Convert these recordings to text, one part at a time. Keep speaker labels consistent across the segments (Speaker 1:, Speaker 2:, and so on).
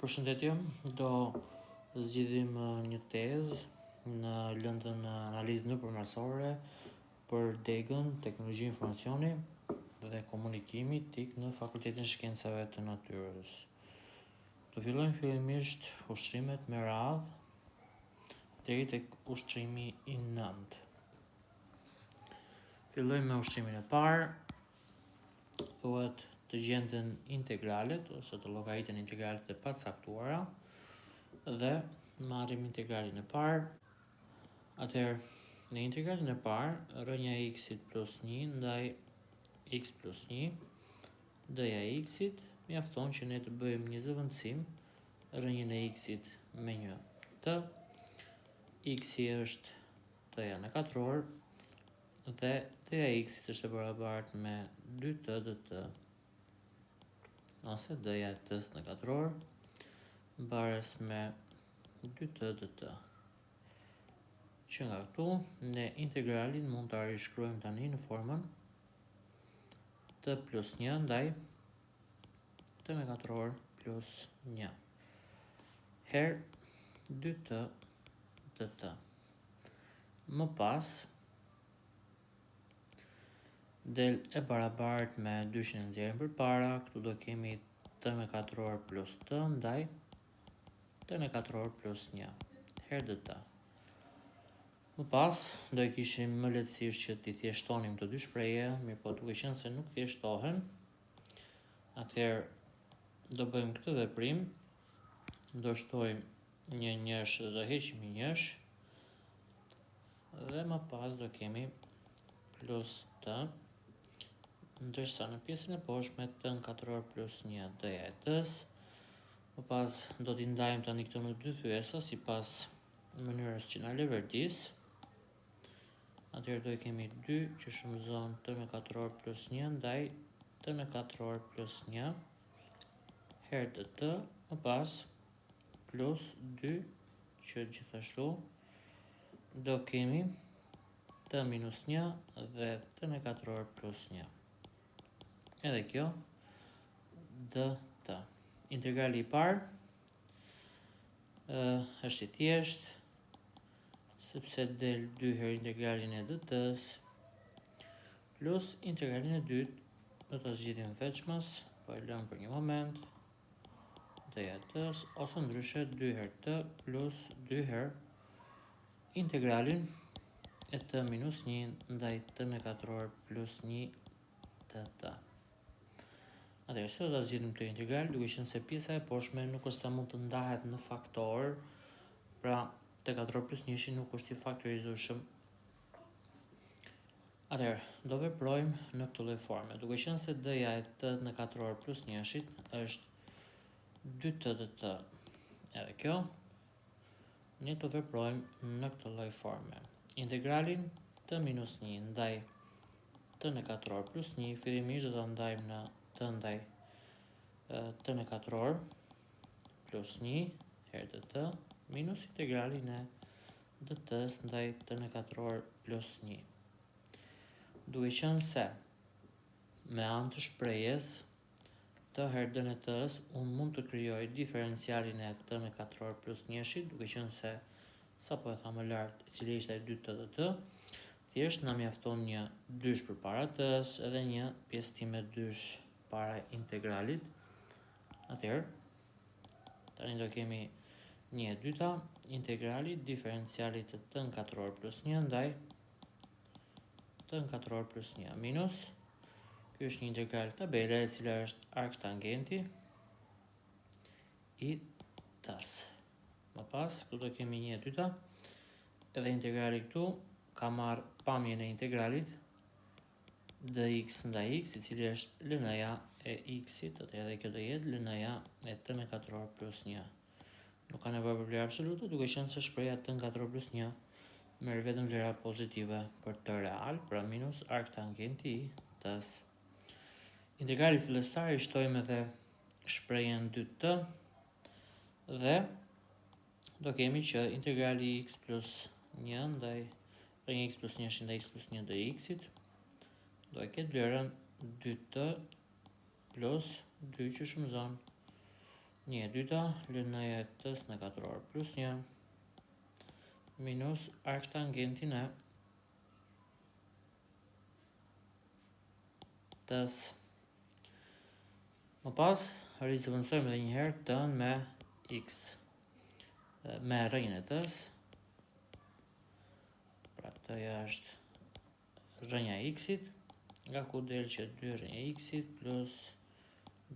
Speaker 1: Përshëndetje, do zgjidhim një tezë në lëndën analizë nëpërmërësore për degën Teknologji Informacioni dhe Komunikimi TIK në Fakultetin Shkencave të Natyrës. Do fillojmë fillimisht ushtrimet me radhë deri tek ushtrimi i 9. Fillojmë me ushtrimin e parë. Thuhet të gjenden integralet ose të llogariten integralet e pacaktuara dhe marrim integralin e parë. Atëherë, në integralin e parë, rrënja e x-it plus 1 ndaj x plus 1, d-ja e x-it, mjafton që ne të bëjmë një zëvendësim, rrënjën e x-it me një t, x-i është t-ja në katror dhe d-ja e x-it është e barabartë me 2t dt, ose d-ja e t-s në katror mbares me 2t dt. Që nga këtu, ne integralin mund të rishkruajmë tani në formën t plus 1 ndaj t me katror plus 1 her 2t dt. Më pas, del e barabartë me 2 nxjerrim përpara, këtu do kemi t me katror plus t ndaj t me katror plus 1 her dt. Më pas, do e kishim më lehtësisht që t'i thjeshtonim të dy shpreje, mirë po duke qenë se nuk thjeshtohen, atëherë do bëjmë këtë veprim, do shtojmë një njësh dhe do heqim një njësh, dhe më pas do kemi plus t, ndërsa në pjesën e poshtme t në katror plus 1 d-ja e t-s. Më pas do t'i ndajmë tani këto në dy thyesa sipas mënyrës që na leverdis. Atëherë do e kemi 2 që shumëzon t me katror plus 1 ndaj t me katror plus 1 her dt, më pas plus 2 që gjithashtu do kemi t minus 1 dhe t me katror plus 1. Edhe kjo dt. Integrali i parë është i thjesht, sepse del 2 herë integralin e dt-s plus integralin e dytë, do ta zgjidhim veçmas, po e lëm për një moment, d-ja e t-s, ose ndryshe 2 herë t plus 2 herë integralin e t minus 1 ndaj t me katror plus 1 dt. Atëherë, se do ta zgjidhim këtë integral, duke qenë se pjesa e poshtme nuk është sa mund të ndahet në faktor, pra t katror plus 1 nuk është i faktorizueshëm. Atëherë, do veprojmë në këtë lloj forme, duke qenë se d-ja e t në katror plus 1 është 2t dt. Edhe kjo, ne do veprojmë në këtë lloj forme. Integralin t minus 1 ndaj t në katror plus 1, fillimisht do ta ndajmë në t ndaj t në katror plus 1 her dt minus integralin e dt-s ndaj t në katror plus 1. Duke qenë se me anë të shprehjes t her d në t-s, unë mund të krijoj diferencialin e t me katror plus 1, duke qenë se sapo e tha më lart, i cili ishte 2t dt, thjesht na mjafton një dysh përpara t-s edhe një pjesëtime dysh para integralit. Atëherë, tani do kemi 1/2 integrali diferencialit të t në katror plus 1 ndaj t në katror plus 1 minus, ky është një integral tabele e cila është arktangenti i t-s. Më pas, këtu do kemi 1/2 edhe integrali këtu ka marrë pamjen e integralit dx ndaj x, i cili është ln-ja e x-it, atëherë kjo do jetë ln-ja e t me katror plus 1. Nuk ka nevojë për vlerë absolute, duke qenë se shpreha t në katror plus 1 merr vetëm vlera pozitive për t real, pra minus arktangenti i t-s. Integrali fillestar i shtojmë edhe shprehjen 2t dhe do kemi që integrali x plus 1 ndaj rrënja x plus 1 ndaj x plus 1 dx-it do e ketë vlerën 2t plus 2 që shumëzon 1/2 lënia e t-s në katror plus 1 minus arktangentin e t-s. Më pas, rizëvendësojmë edhe një herë t-n me x, me rrënjën e t-s. Pra t-ja është rrënja e x-it, nga ku del që 2 rrënja e x-it plus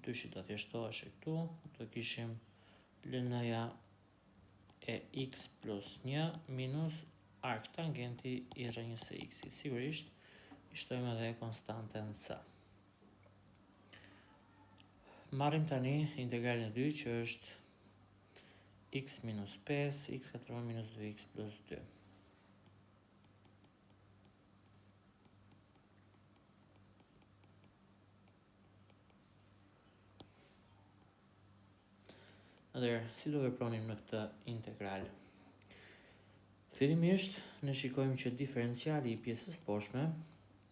Speaker 1: 2 do thjeshtohesh këtu, do kishim lënia e x plus 1 minus arktangenti i rrënjës së x-it. Sigurisht, i shtojmë edhe konstantën c. Marrim tani integralin e dytë që është x minus 5, x katror minus 2x plus 2. Atëherë, si do vepronim në këtë integral? Fillimisht, ne shikojmë që diferenciali i pjesës poshtme,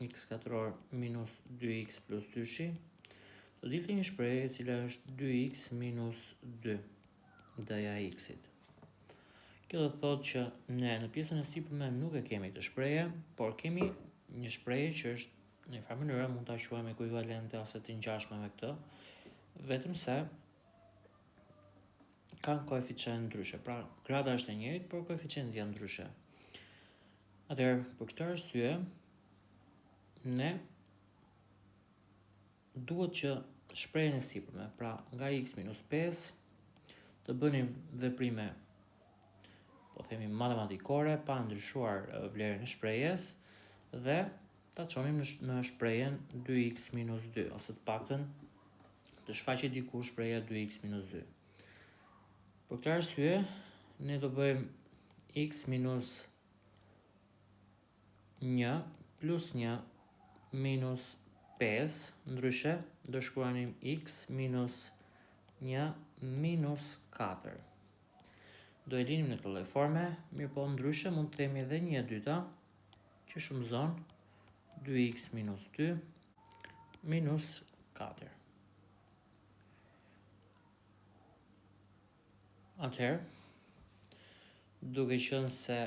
Speaker 1: x katror minus 2x plus 2 do dilte një shprehje e cila është 2x minus 2 d-ja e x-it. Kjo do thotë që ne në pjesën e sipërme nuk e kemi këtë shprehje, por kemi një shprehje që është në një farë mënyrë mund ta quajmë ekuivalente ose të ngjashme me këtë, vetëm se kanë koeficient ndryshe. Pra, grada është e njëjtë, por koeficientet janë ndryshe. Atëherë, për këtë arsye, ne duhet që shprehjen e sipërme, pra nga x minus 5, të bënim veprime, po themi matematikore, pa ndryshuar vlerën e shprehjes dhe ta çonim në shprehjen 2x minus 2, ose të paktën të shfaqet diku shprehja 2x minus 2. Për këtë arsye, ne do bëjmë x minus 1 plus 1 minus 5, ndryshe do shkruanim x minus 1 minus 4. Do e linim në këtë lloj forme, mirë po ndryshe mund të themi edhe 1/2 që shumëzon 2x minus 2 minus 4. Atëherë, duke qenë se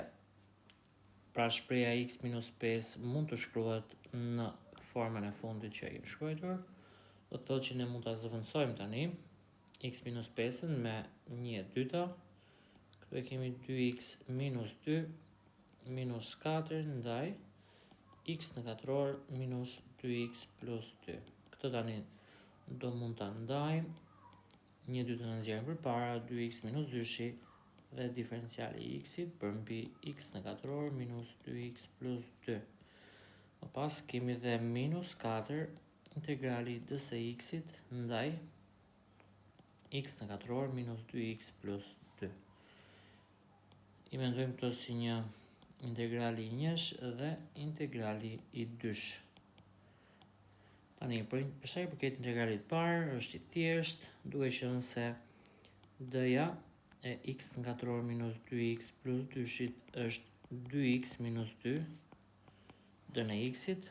Speaker 1: pra shpreha x minus 5 mund të shkruhet në formën e fundit që e kemi shkruar, do të thotë që ne mund ta zëvendësojmë tani x minus 5 me 1/2. Këtu e kemi 2x minus 2 minus 4 ndaj x në katror minus 2x plus 2. Këtë tani do mund ta ndajmë 1/2 në nxjerrim përpara, 2x minus 2 dhe diferenciali i x-it përmbi x në katror minus 2x plus 2. Më pas kemi dhe minus 4 integrali ds e x-it ndaj x në katror minus 2x plus 2. I mendojmë këto si një integrali i njësh dhe integrali i dysh. Tani, për sa i përket integralit parë, është i thjeshtë, duke qenë se d-ja e x në katror minus 2x plus 2 është 2x minus 2 d në x-it,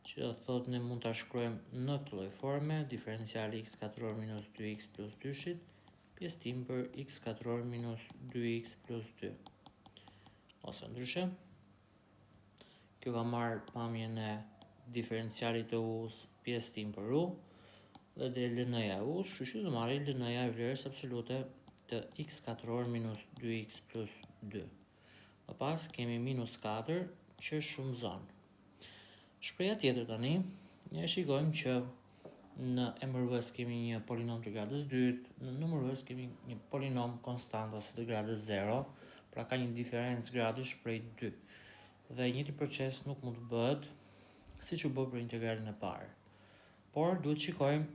Speaker 1: që do thotë ne mund ta shkruajmë në këtë lloj forme, diferenciali x katror minus 2x plus 2 pjesëtim për x katror minus 2x plus 2. Ose ndryshe, kjo ka marrë pamjen e diferencialit të u-s pjesëtim për u dhe del lënia e u-s, kështu që do marrim lënia e vlerës absolute të x katror minus 2x plus 2. Më pas kemi minus 4 që shumëzon. Shpreha tjetër tani, ne shikojmë që në emërvës kemi një polinom të gradës 2, në numërvës kemi një polinom konstant ose të gradës 0, pra ka një diferencë gradësh prej 2. Dhe njëjti proces nuk mund të bëhet siç u bë për integralin e parë. Por duhet shikojmë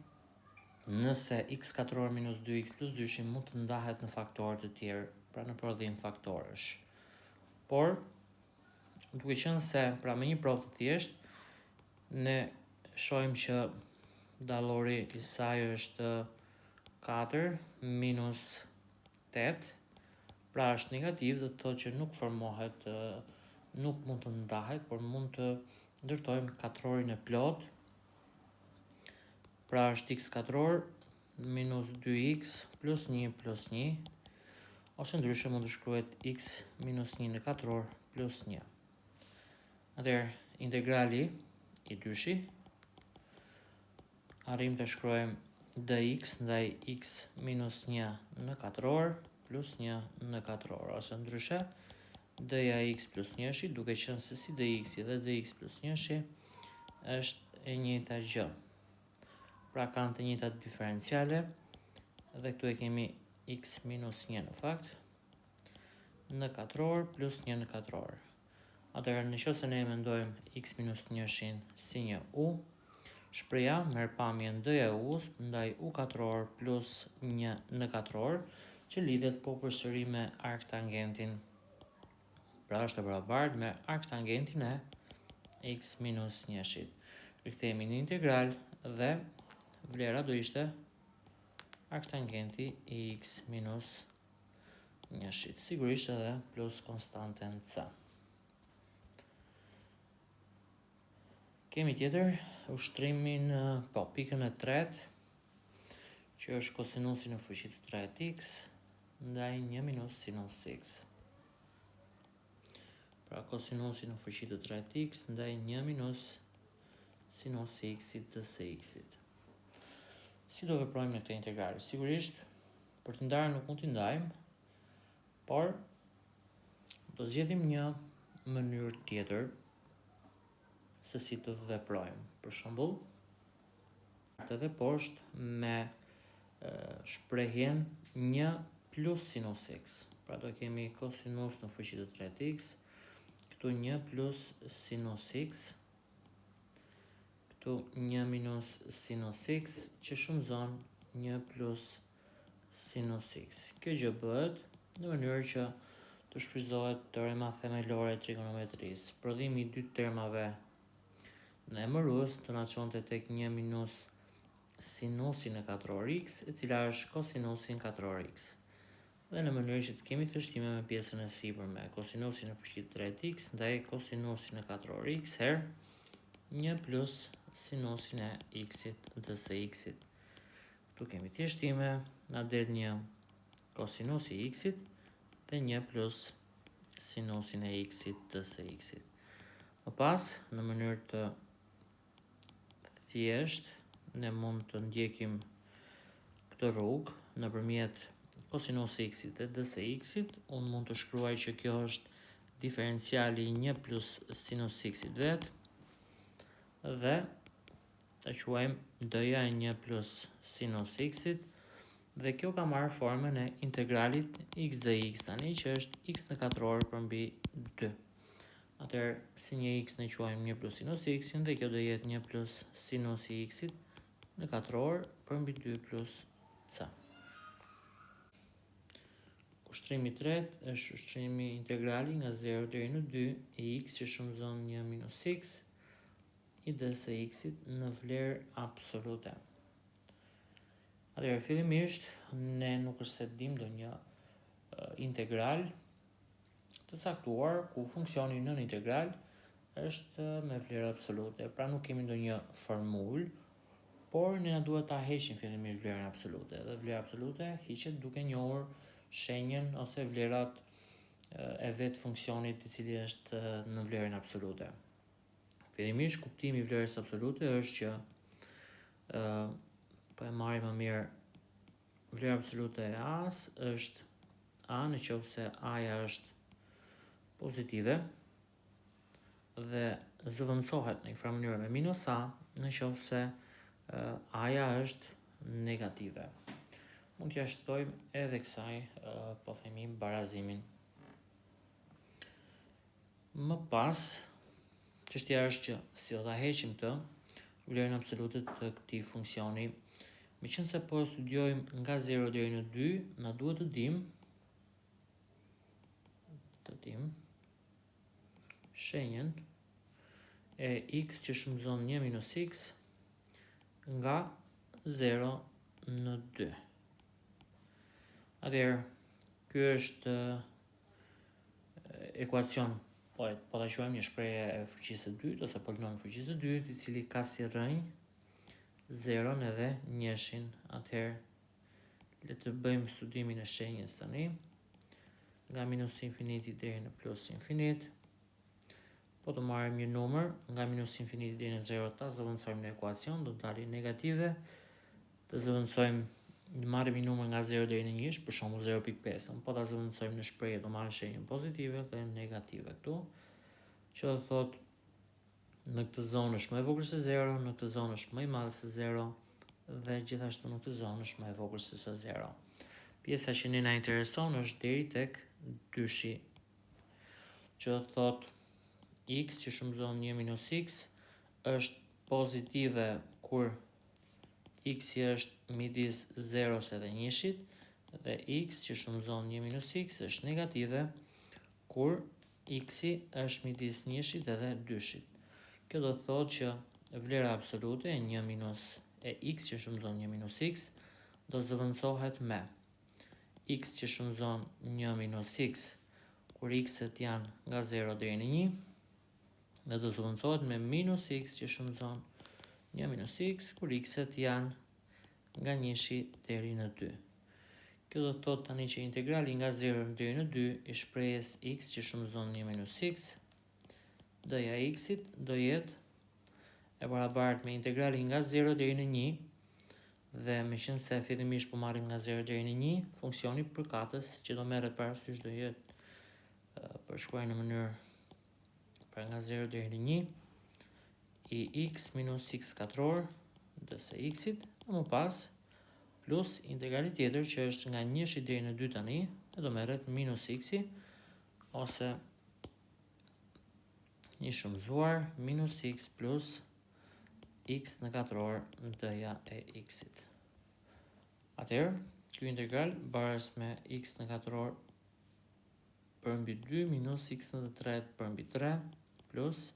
Speaker 1: nëse x katror minus 2x plus 2 mund të ndahet në faktorë të tjerë, pra në prodhim faktorësh. Por duke qenë se pra me një provë të thjeshtë, ne shohim që dallori i saj është 4 minus 8, pra është negativ, do të thotë që nuk formohet, nuk mund të ndahet, por mund të ndërtojmë katrorin e plot, pra është x katror minus 2x plus 1 plus 1, ose ndryshe mund të shkruhet x minus 1 në katror plus 1. Atëherë, integrali i dyshi, arrim të shkruajmë dx ndaj x minus 1 në katror plus 1 në katror, ose ndryshe, dja x plus 1 duke qenë se si dx dhe dx plus 1 është e njëjta gjë. Pra kanë të njëjtat diferenciale dhe këtu e kemi x minus 1 në fakt në katror plus 1 në katror. Atëherë nëse ne mendojmë x minus 1 si një u, shpreha merr pamjen d e u-s ndaj u katror plus 1 në katror, që lidhet po përsëri me arktangentin. Pra është e barabartë me arktangentin e x minus 1. Rikthehemi në integral dhe vlera do ishte arktangenti i x minus 1. Sigurisht edhe plus konstantën c. Kemi tjetër ushtrimin, pikën e tretë, që është kosinusi në fuqi të 3x ndaj 1 minus sinus x. Pra kosinusi në fuqi të 3x ndaj 1 minus sinus x-it të x-it. Si do veprojmë në këtë integral? Sigurisht, për të ndarë nuk mund t'i ndajmë, por do zgjedhim një mënyrë tjetër se si të veprojmë. Për shembull, edhe poshtë me shprehjen 1 plus sinus x. Pra do kemi kosinus në fuqi të 3x, këtu 1 plus sinus x, këtu 1 minus sinus x, që shumëzon 1 plus sinus x. Kjo gjë bëhet në mënyrë që të shfrytëzohet teorema themelore e trigonometrisë. Prodhimi i dy termave në emërues të na çonte tek 1 minus sinusi në katror x, e cila është kosinusi në katror x. Dhe në mënyrë që të kemi të shtime me pjesën e sipërme, kosinusi në fuqi të 3x ndaj kosinusi në katror x herë 1 plus sinusin e x-it dës x-it. Këtu kemi të shtime, na del një kosinusi i x-it dhe 1 plus sinusin e x-it dës x-it. Më pas, në mënyrë të thjesht, ne mund të ndjekim këtë rrugë nëpërmjet kosinusi x-it dhe dës x-it. Unë mund të shkruaj që kjo është diferenciali 1 plus sinus x-it vetë, dhe ta quajmë d-ja e 1 plus sinus x-it, dhe kjo ka marrë formën e integralit x dhe x tani, që është x në katror përmbi 2. Atëherë, si një x ne quajmë 1 plus sinus x-in, dhe kjo do jetë 1 plus sinus i x-it në katror përmbi 2 plus c. Ushtrimi i tretë është ushtrimi integrali nga 0 deri në 2 i x që shumëzon 1 minus x i dës x-it në vlerë absolute. Atëherë, fillimisht ne nuk është se dim ndonjë integral të caktuar ku funksioni nën integral është me vlerë absolute. Pra nuk kemi ndonjë formulë, por ne duhet ta heqim fillimisht vlerën absolute. Dhe vlera absolute hiqet duke njohur shenjën ose vlerat e vetë funksionit i cili është në vlerën absolute. Fillimisht kuptimi i vlerës absolute është që po e marrim më mirë, vlera absolute e a-s është a në qoftë se a-ja është pozitive dhe zëvendësohet në një farë mënyrë me minus a në qoftë se a-ja është negative. Mund t'ja shtojmë edhe kësaj, po themi, barazimin. Më pas, çështja është që si do ta heqim këtë vlerën absolute të këtij funksioni. Meqense po e studiojmë nga 0 deri në 2, na duhet të dim shenjën e x që shumëzon 1 minus x nga 0 në 2. Atëherë, ky është ekuacion, po ta quajmë një shprehje e fuqisë së dytë ose polinom i fuqisë së dytë, i cili ka si rrënjë 0 edhe 1-shin. Atëherë, le të bëjmë studimin e shenjës tani. Nga minus infiniti deri në plus infinit. Po të marrim një numër, nga minus infiniti deri në 0 ta zëvendësojmë në ekuacion, do të dalin negative. Të zëvendësojmë, marrim një numër nga 0 deri në 1, për shembull 0.5. Po ta zëvendësojmë në shprehje, do marrim shenjën pozitive dhe negative këtu. Që do thotë, në këtë zonë është më e vogël se 0, në këtë zonë është më i madh se 0 dhe gjithashtu në këtë zonë është më e vogël se 0. Pjesa që ne na intereson është deri tek 2-shi. Që do thotë x që shumëzon 1 minus x është pozitive kur x është midis 0-s edhe 1-shit dhe x që shumëzon 1 minus x është negative kur x është midis 1-shit edhe 2-shit. Kjo do thotë që vlera absolute e 1 minus e x që shumëzon 1 minus x do zëvendësohet me x që shumëzon 1 minus x kur x-et janë nga 0 deri në 1 dhe do zëvendësohet me minus x që shumëzon 1 minus x kur x-et janë nga 1-shi deri në 2. Kjo do thotë tani që integrali nga 0 deri në 2 i shprehjes x që shumëzon 1 minus x d-ja x-it do jetë e barabartë me integrali nga 0 deri në 1 dhe me qenë se fillimisht po marrim nga 0 deri në 1, funksioni përkatës që do merret parasysh do jetë përshkruar në mënyrë pra nga 0 deri në 1 i x minus x katror dse x-it dhe më pas plus integrali tjetër që është nga 1-shi deri në 2 tani dhe do merret minus x-i ose një shumëzuar minus x plus x në katror d-ja e x-it. Atëherë, ky integral bares me x në katror përmbi 2 minus x në të tretë përmbi 3 plus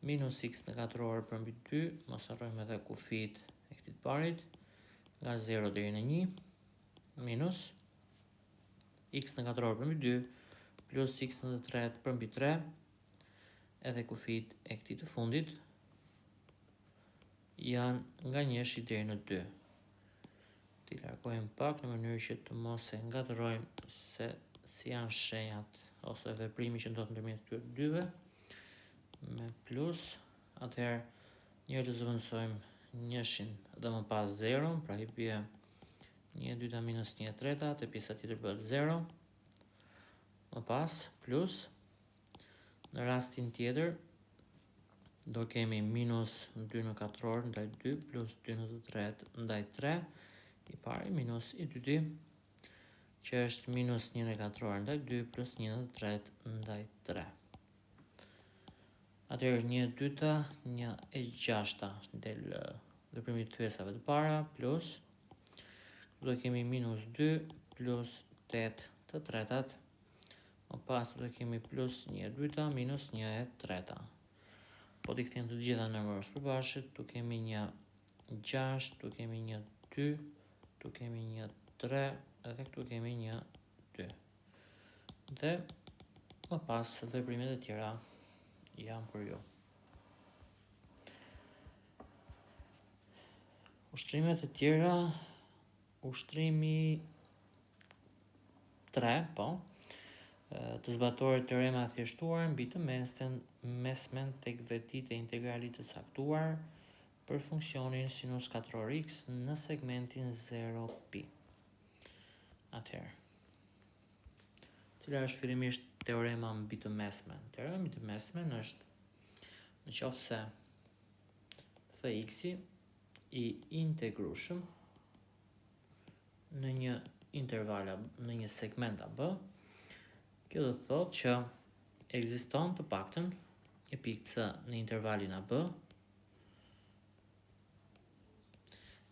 Speaker 1: minus x në katror përmbi 2, mos harrojmë edhe kufijt e këtij të parit, nga 0 deri në 1 minus x në katror përmbi 2 plus x në të tretë përmbi 3 edhe kufijt e këtij të fundit janë nga 1-shi deri në 2. Ti largojmë pak në mënyrë që të mos e ngatërojmë se si janë shenjat ose veprimi që ndodh ndërmjet këtyre dyve me plus. Atëherë një të zëvendësojmë 1-shin dhe më pas 0, pra i bie 1/2 minus 1/3, te pjesa tjetër bëhet 0. Më pas plus në rastin tjetër do kemi minus 2 në katror ndaj 2 plus 2 në të tretë ndaj 3 i pari minus i dyti që është minus 1 në katror ndaj 2 plus 1 në të tretë ndaj 3. Atëherë 1/2, 1/6 del veprimi i thyesave të para plus do kemi minus 2 plus 8 të tretat. Më pas do kemi plus 1/2 minus 1/3. Po t'i kthejmë të gjitha numrat përbashkët, tu kemi 1/6, tu kemi 1/2, tu kemi 1/3 edhe këtu kemi 1/2. Dhe më pas veprimet e tjera janë për ju. Ushtrimet e tjera, ushtrimi 3, po, të zbatohet teorema e thjeshtuar mbi të mesmen tek vetitë e integralit të caktuar për funksionin sinus katror x në segmentin 0pi. Atëherë, cila është fillimisht teorema mbi të mesmen? Teorema mbi të mesmen është në qoftë se fx-i i integrueshëm në një interval në një segment AB, kjo do të thotë që ekziston të paktën një pikë C në intervalin AB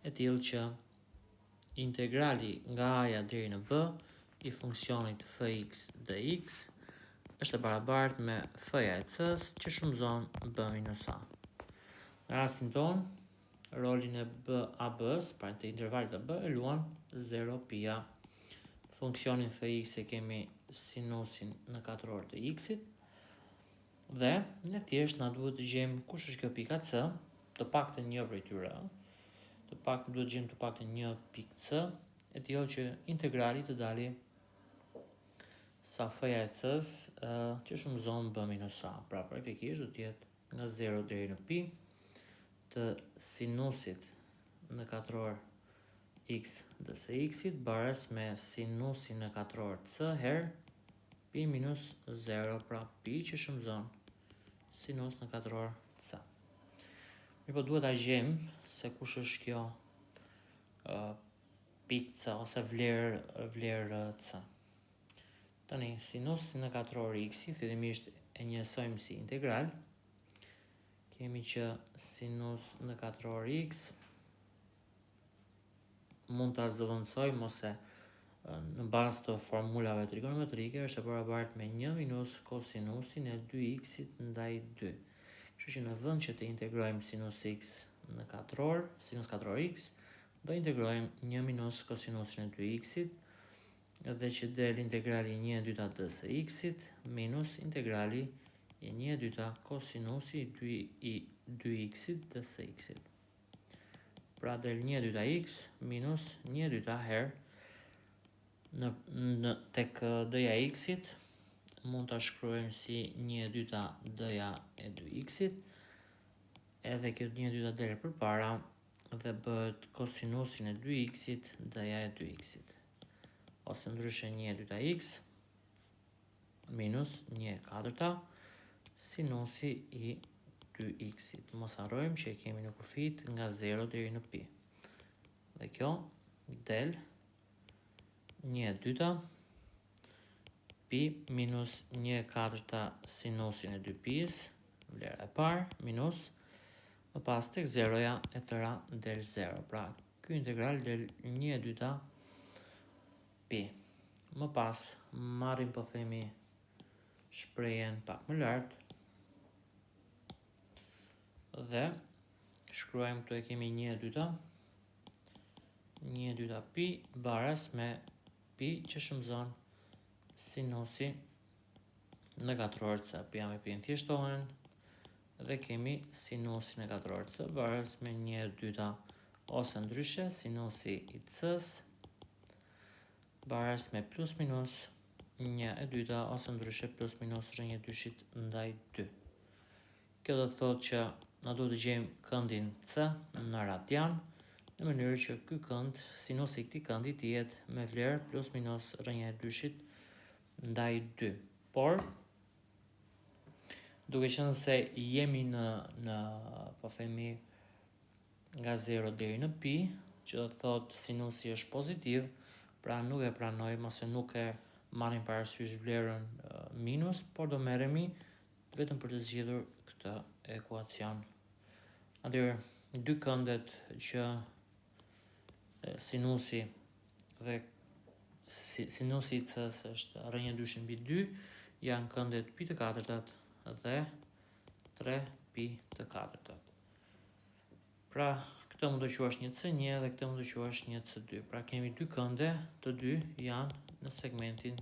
Speaker 1: e tillë që integrali nga A-ja deri në B i funksionit fx dx është e barabartë me f-ja e C-s që shumëzon B minus A. Në rastin ton, rolin e AB-s, pra të intervalit AB, e luan 0pi-ja. Funksionin fx e kemi sinusin në katror të x-it dhe ne thjesht na duhet të gjejmë kush është kjo pika C, të paktën një prej tyre, duhet gjejmë të paktën një pikë c, e tillë që integrali të dali sa f-ja e c-s që shumëzon b minus a. Pra praktikisht do të jetë nga 0 deri në pi të sinusit në katror x dës e x-it bares me sinusin në katror c herë pi minus 0, pra pi që shumëzon sinus në katror c. Po duhet ta gjejmë se kush është kjo pikë c ose vlerë c. Tani sinus në katror x-i fillimisht e njësojmë si integral. Kemi që sinus në katror x mund ta zëvendësojmë ose në bazë të formulave trigonometrike është e barabartë me 1 minus kosinusin e 2x-it ndaj 2. Kështu që në vend që të integrojmë sinus x në katror, sinus katror x, do integrojmë 1 minus kosinusin e 2x-it dhe që del integrali 1/2 dës e x-it minus integrali 1/2 kosinusi i 2x-it dës e x-it. Pra del 1/2x minus 1/2 herë në tek d-ja e x-it mund ta shkruajmë si 1/2 d-ja e 2x-it, edhe kjo 1/2 del përpara dhe bëhet kosinusin e 2x-it d-ja e 2x-it. Ose ndryshe 1/2x minus 1/4 sinusi i 2x-it. Mos harrojmë që kemi në kufit nga 0 deri në pi. Dhe kjo del 1/2 pi minus 1/4 sinusin e 2π's, vlera e parë, minus më pas tek 0-ja e tëra del 0. Pra ky integral del 1/2 pi. Më pas marrim po themi shprehjen pak më lart dhe shkruajmë këtu e kemi 1/2 pi baras me pi që shumëzon sinusi në katror c. Pi me pi në thjeshtohen dhe kemi sinusi në katror c baras me 1/2 ose ndryshe sinusi i c-s baras me plus minus 1/2 ose ndryshe plus minus rrënjë e dyshit ndaj 2. Kjo do të thotë që na duhet të gjejmë këndin c në radian, në mënyrë që ky kënd, sinusi i këtij këndi të jetë me vlerë plus minus rrënja e dyshit ndaj 2. Por duke qenë se jemi në po themi nga 0 deri në pi, që do të thotë sinusi është pozitiv, pra nuk e pranojmë ose nuk e marrim parasysh vlerën minus, por do merremi vetëm për të zgjidhur këtë ekuacion. Atëherë dy këndet që sinusi dhe sinusi i c-s është rrënja e dyshit mbi 2 janë këndet pi të katërtat dhe 3 pi të katërtat. Pra këtë mund të quash një c1 dhe këtë mund të quash një c2. Pra kemi dy kënde, të dy janë në segmentin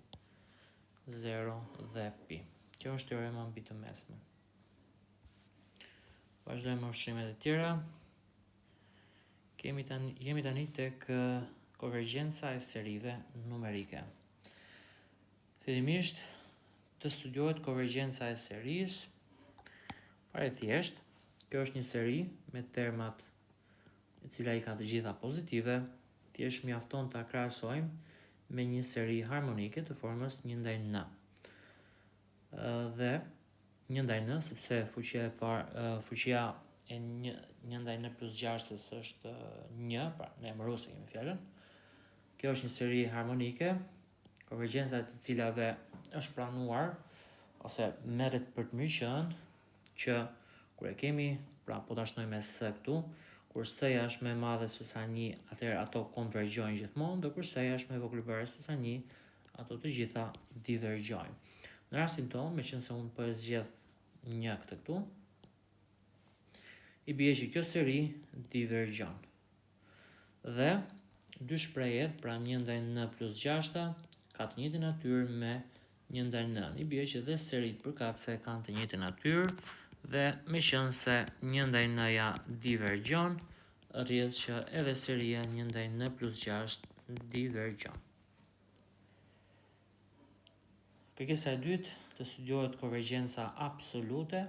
Speaker 1: 0 dhe pi. Kjo është teorema mbi të mesme. Vazhdojmë me ushtrimet e tjera. Jemi tani tek konvergjenca e serive numerike. Fillimisht të studiohet konvergjenca e serisë, para e thjesht. Kjo është një seri me termat e cila i ka të gjitha pozitive, thjesht mjafton ta krahasojmë me një seri harmonike të formës 1/n. Dhe 1/n sepse fuqia e 1/n plus 6 është 1, pra ne emëruese kemi fjalën. Kjo është një seri harmonike, konvergjenca e të cilave është pranuar ose merret për të mirë qenë që kur e kemi, pra po ta shnojmë me s këtu, kur s-ja është më e madhe se sa 1, atëherë ato konvergjojnë gjithmonë, dhe kur s-ja është më e vogël se sa 1, ato të gjitha divergjojnë. Në rastin tonë, meqense unë po e zgjedh 1 këtë këtu, i bie që kjo seri divergjon. Dhe dy shprehjet, pra 1/n plus 6 ka të njëjtën natyrë me 1/n. I bie që dhe serit përkatëse kanë të njëjtën natyrë dhe meqense 1/n-ja divergjon, rrjedh që edhe seria 1/n+6 divergjon. Kërkesa e dytë, të studiohet konvergjenca absolute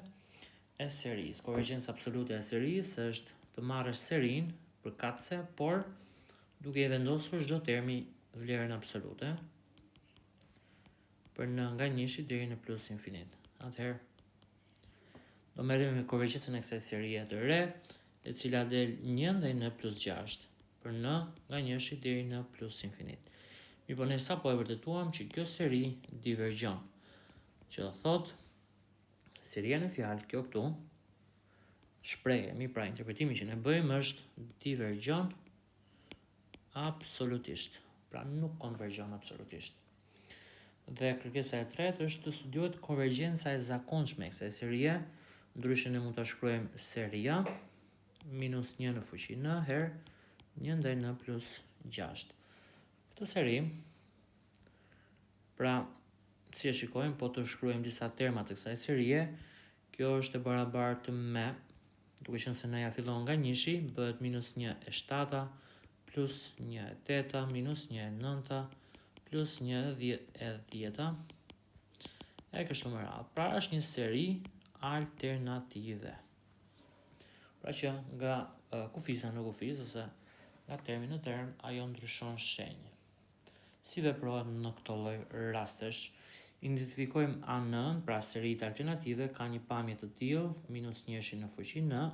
Speaker 1: e serisë. Konvergjenca absolute e serisë është të marrësh serinë përkatëse, por duke i vendosur çdo termi vlerën absolute për n nga 1 deri në plus infinit. Atëherë do merrem me konvergjencën e kësaj serie të re, e cila del 1/n+6 për n nga 1 deri në plus infinit. Mirë, po ne sapo e vërtetuam që kjo seri divergjon, që do thot seria në fjalë, kjo këtu, shprehemi, pra interpretimi që ne bëjmë është divergjon absolutisht, pra nuk konvergjon absolutisht. Dhe kërkesa e tretë është të studiohet konvergjenca e zakonshme e kësaj serie, ndryshe ne mund ta shkruajmë seria minus 1 në fuqi n herë 1/n+6. Këtë seri, pra si e shikojmë, po të shkruajmë disa terma të kësaj serie, kjo është e barabartë me, duke qenë se n-ja fillon nga 1, bëhet minus 1/7 plus 1/8 minus 1/9 plus 1/10 e kështu me radhë. Pra është një seri alternative. Pra që nga kufisa në kufis ose nga termi në term, ajo ndryshon shenjë. Si veprohet në këto lloj rastesh? Identifikojmë AN-n, pra seritë alternative ka një pamje të tillë, minus 1 në fuqi n,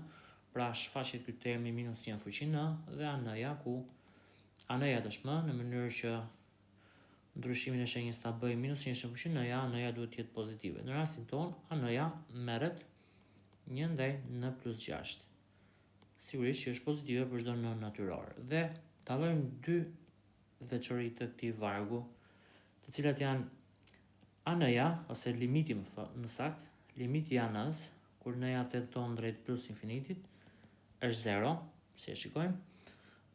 Speaker 1: pra shfaqet ky termi minus 1 në fuqi n dhe AN-ja ku AN-ja dëshmon në mënyrë që ndryshimin e shenjës ta bëjmë minus 1 në fuqi n-ja, AN-ja duhet të jetë pozitive. Në rastin ton, AN-ja merret 1/n+6. Sigurisht që është pozitive për çdo n natyror. Dhe dallojmë dy veçori të këtij vargu, të cilat janë AN-ja ose limiti më saktë, limiti i AN-s kur n-ja tenton drejt plus infinitit është 0, si e shikojmë,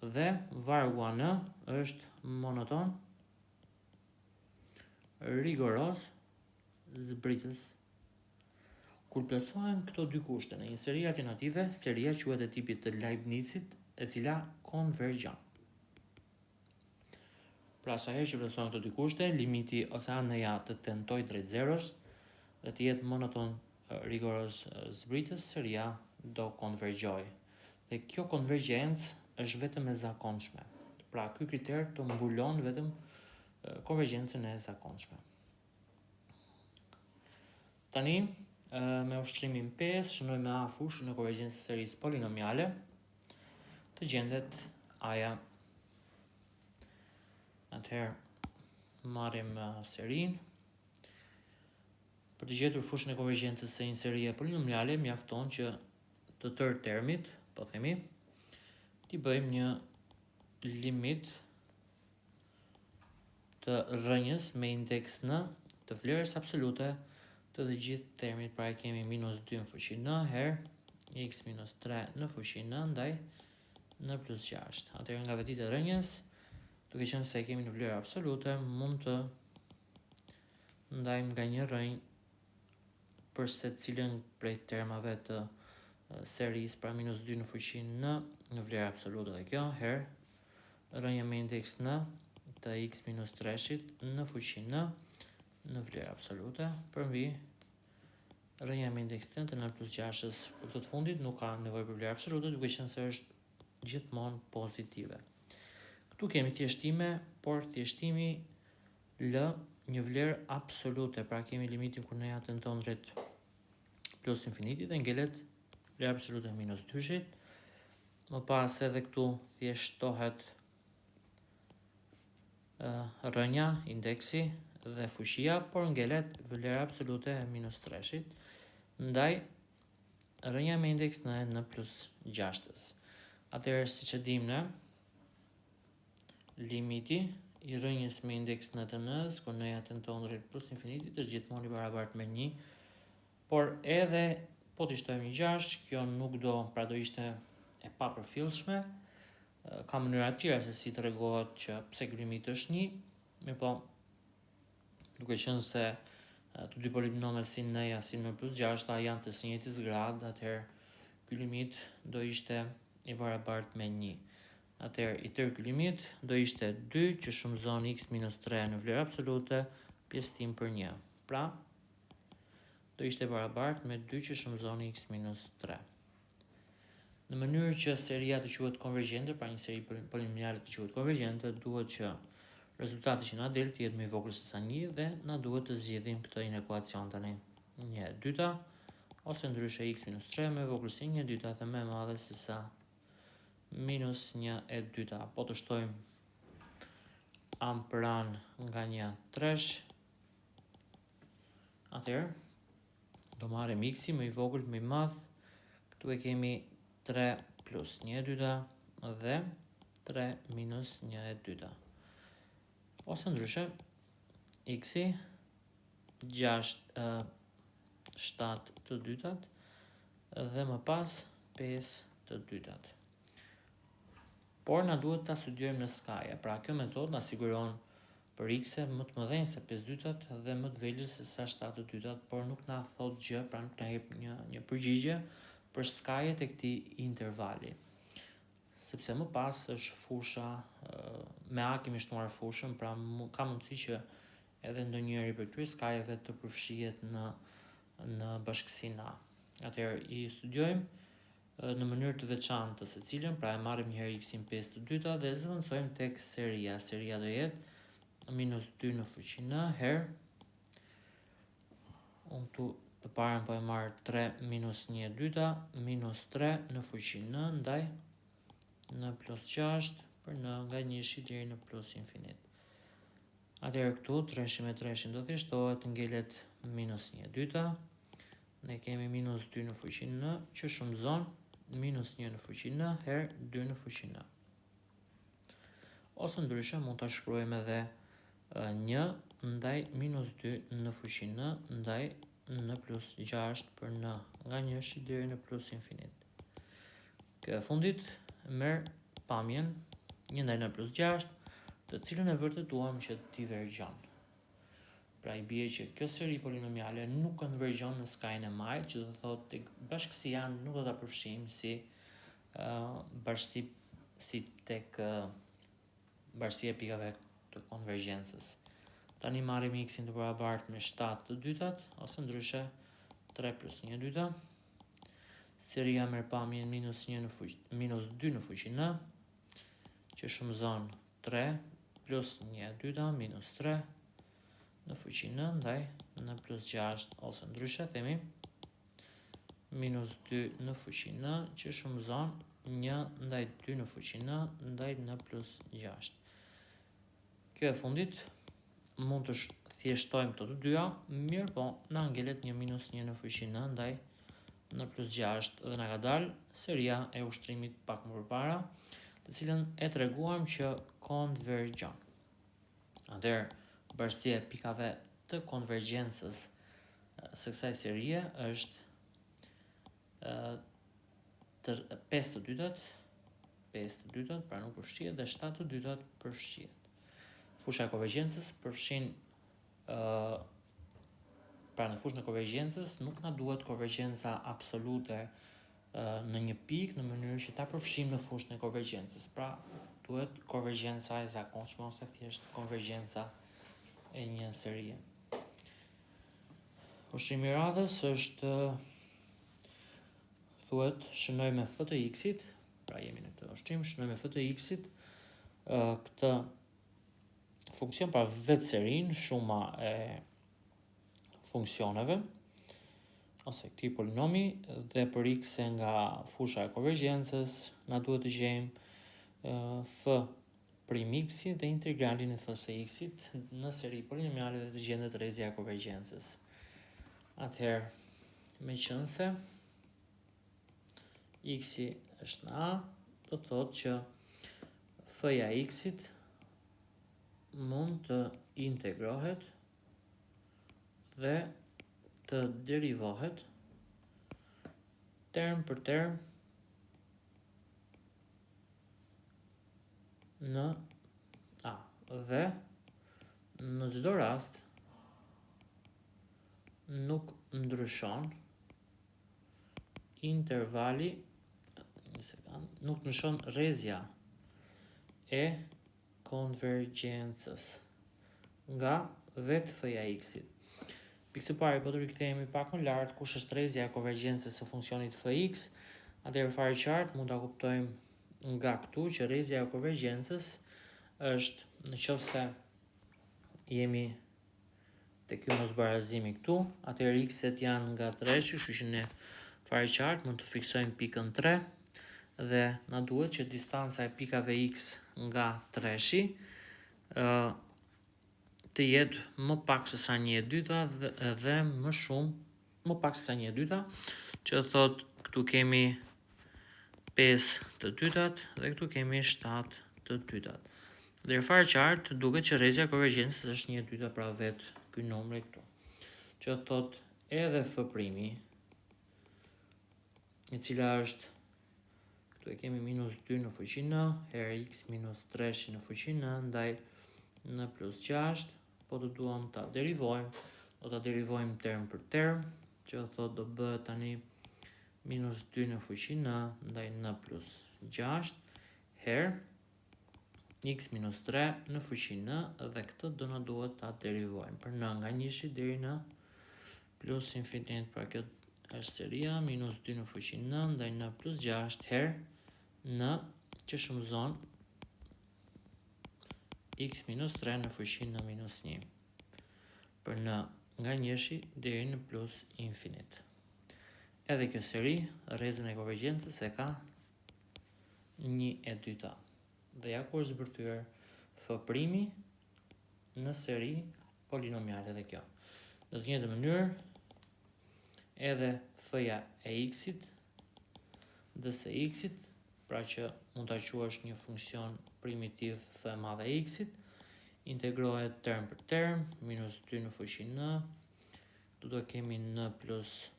Speaker 1: dhe vargu AN është monoton, rigoroz, zbritës. Kur plotësohen këto dy kushte në një seri alternative, seria quhet e tipit të Leibnizit, e cila konvergjon. Pra sa herë që plotësohen këto dy kushte, limiti ose AN-ja të tentojë drejt zeros dhe të jetë monoton, rigoroz, zbritës, seria do konvergjojë. Dhe kjo konvergjencë është vetëm e zakonshme. Pra ky kriter të mbulon vetëm konvergjencën e zakonshme. Tani, me ushtrimin 5, shënojmë me A fushën e konvergjencës së serisë polinomiale, të gjendet A-ja. Atëherë marrim serinë. Për të gjetur fushën e konvergjencës së një serie polinomiale, mjafton që të tërë termit, po themi, t'i bëjmë një limit të rrënjës me indeks n të vlerës absolute të të gjithë termit. Pra e kemi minus 2 në fuqi n herë x minus 3 në fuqi n ndaj n+6. Atëherë nga vetitë e rrënjës, duke qenë se e kemi në vlerë absolute, mund të ndajmë nga një rrënjë për secilën prej termave të serisë, pra minus 2 në fuqi n në vlerë absolute dhe kjo herë rrënja me indeks n të x minus 3-shit në fuqi n në vlerë absolute përmbi rrënja me indeks n të n+6-s. Për këtë të fundit nuk ka nevojë për vlerë absolute, duke qenë se është gjithmonë pozitive. Këtu kemi thjeshtime, por thjeshtimi L një vlerë absolute, pra kemi limitin kur n-ja tenton drejt plus infinitit dhe ngelet vlerë absolute minus 2-shit. Më pas edhe këtu thjeshtohet rrënja, indeksi dhe fuqia, por ngelet vlerë absolute minus 3-shit, ndaj rrënja me indeks në plus 6-s. Atëherë, siç e dimë ne, limiti i rrënjës me indeks në të n-s, kur n-ja tenton drejt plus infinitit, është gjithmonë i barabartë me 1, por edhe po t'i shtojmë një 6, kjo nuk do, pra do ishte e papërfillshme. Ka mënyra tjera se si të tregohet që pse ky limit është 1, mirë po, duke qenë se të dy polinomet si n-ja si n+6 janë të së njëjtës grad, atëherë ky limit do ishte i barabart me 1. Atëherë, i tërë ky limit do ishte 2 që shumëzon x minus 3 në vlerë absolute pjesëtim për 1. Pra, do ishte barabart me 2 që shumëzon x minus 3. Në mënyrë që seria të quhet konvergjente, pra një seri polinomiale të quhet konvergjente, duhet që rezultati që na del të jetë më i vogël se sa 1 dhe na duhet të zgjidhim këtë inekuacion tani. 1/2 ose ndryshe x minus 3 më i vogël se 1/2 dhe më e madhe se sa minus 1/2. Po të shtojmë ampëran nga 1/3, atëherë do marrim x-i më i vogël më i madh. Këtu e kemi 3 plus 1/2 dhe 3 minus 1/2. Ose ndryshe, x-i 7/2 dhe më pas 5/2. Por na duhet ta studiojmë në skaje. Pra kjo metodë na siguron për x-e më të mëdhenj se 5/2 dhe më të vegjël se sa 7/2, por nuk na thot gjë, pra nuk na jep një përgjigje për skajet e këtij intervali. Sepse më pas është fusha, me a kemi shtuar fushën, pra ka mundësi që edhe ndonjëri për këtyre skajeve të përfshihet në bashkësinë A. Atëherë i studiojmë në mënyrë të veçantë secilën, pra e marrim një herë x-in 5/2 dhe zëvendësojmë tek seria. Seria do jetë minus 2 në fuqi n herë, unë këtu të parën po e marrë 3 minus 1/2 minus 3 në fuqi n ndaj në plus 6 për n nga 1 deri në plus infinit. Atëherë këtu 3 me 3 do thjeshtohet, ngelet minus 1/2. Ne kemi minus 2 në fuqi n që shumëzon minus 1 në fuqi n herë 2 në fuqi n. Ose ndryshe mund ta shkruajmë edhe 1 ndaj minus 2 në fuqi n ndaj në plus 6 për n nga 1 deri në plus infinit. Kjo e fundit merr pamjen 1 ndaj n plus 6, të cilën e vërtetuam që divergjon. Pra i bie që kjo seri polinomiale nuk konvergjon në skajën e majt, që do thotë tek bashkësia nuk do ta përfshijmë si bashkësi si tek bashkësia e pikave të konvergjencës. Tani marrim x-in të barabartë me 7/2 ose ndryshe 3 plus 1/2. Seria merr pamjen minus 2 në fuqi n, që shumëzon 3 plus 1/2 minus 3 në fuqi n ndaj në plus 6, ose ndryshe themi minus 2 në fuqi n që shumëzon 1 ndaj 2 në fuqi n ndaj në plus 6. Kjo e fundit mund të thjeshtojmë këto të dyja, mirë po na ngelet një minus 1 në fuqi n ndaj në plus 6 dhe na ka dalë seria e ushtrimit pak më përpara, të cilën e treguam që konvergjon. Atëherë, bashkësia e pikave të konvergjencës së kësaj serie është 5/2, pra nuk përfshihet, dhe 7/2 përfshihet. Fusha e konvergjencës përfshin pra në fushën e konvergjencës nuk na duhet konvergjenca absolute në një pikë në mënyrë që ta përfshim në fushën e konvergjencës. Pra duhet konvergjenca e zakonshme ose thjesht konvergjenca e një serie. Ushtimi i radhës është thuhet shënoj me f të x-it, pra jemi në këtë ushtrim, shënoj me f të x-it këtë funksion, pra vetë serin, shuma e funksioneve ose këtij polinomi, dhe për x nga fusha e konvergjencës na duhet të gjejmë f prim x-i dhe integralin e f së x-it në seri polinomiale dhe të gjendet rrezja e konvergjencës. Atëherë, meqense x-i është në a, do të thotë që f-ja e x-it mund të integrohet dhe të derivohet term për term në a, dhe në çdo rast nuk ndryshon intervali nuk nëshon rrezja e konvergjencës nga vetë f-ja x-it. Pikë së pari, po të rikthehemi pak më lart, kush është rrezja e konvergjencës së funksionit fx, atëherë fare qartë mund ta kuptojmë nga këtu që rrezja e konvergjencës është, nëse jemi te ky mosbarazimi këtu, atëherë x-et janë nga 3, kështu që ne fare qartë mund të fiksojmë pikën 3 dhe na duhet që distanca e pikave x nga 3-shi të jetë më pak se sa 1/2 dhe më pak se sa 1/2, që thot këtu kemi 5/2 dhe këtu kemi 7/2. Dhe fare qartë duket që rrezja e konvergjencës është 1/2 pra vetë ky numri këtu. Që thot edhe f', e cila është, këtu e kemi -2 në fuqi n, herë x minus 3 në fuqi n, ndaj n plus 6, po të duam ta derivojmë, do ta derivojmë term për term, që thot do bëhet tani -2 në fuqi n, ndaj n plus 6, herë x minus 3 në fuqi n, dhe këtë do na duhet ta derivojmë për n nga 1 deri në plus infinitet, pra kjo është seria -2 në fuqi n ndaj n plus 6 herë n që shumëzon x minus 3 në fuqi n minus 1 për n nga 1 deri në plus infinit. Edhe kjo seri, rrezën e konvergjencës e ka 1/2. Dhe ja ku është zbërthyer f' në seri polinomiale dhe kjo. Në të njëjtën mënyrë, edhe f-ja e x-it dhe se x-it, pra që mund ta quash një funksion primitiv f e madhe e x-it, integrohet term për term, -2 në fuqi n, do kemi n plus,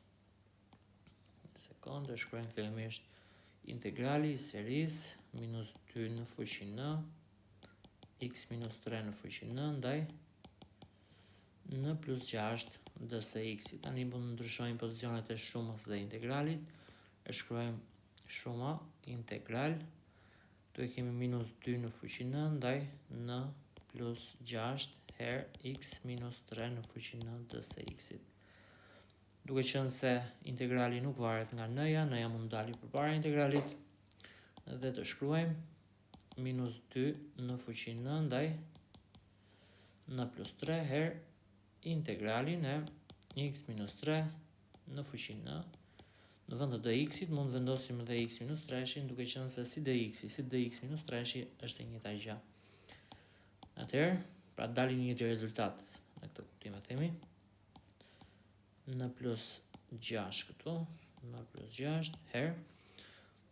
Speaker 1: e shkruajmë fillimisht integrali i serisë -2 në fuqi n, x minus 3 në fuqi n, ndaj n plus 6 dse x-it. Tani mund të ndryshojmë pozicionet e shumës dhe integralit. E shkruajmë shuma integral. Tu e kemi -2 në fuqi n, ndaj n plus 6 herë x minus 3 në fuqi n dse x-it. Duke qenë se integrali nuk varet nga n-ja, n-ja mund dali përpara integralit, dhe të shkruajmë -2 në fuqi n ndaj n plus 3 herë integralin e x minus 3 në fuqi n. Në vend të dx-it mund vendosim edhe x minus 3-shin, duke qenë se si dx-i si dx minus 3-shi është e njëjta gjë. Atëherë, pra dalin një njëjtë rezultat në këtë kuptim, e themi n plus 6 këtu, n plus 6 herë.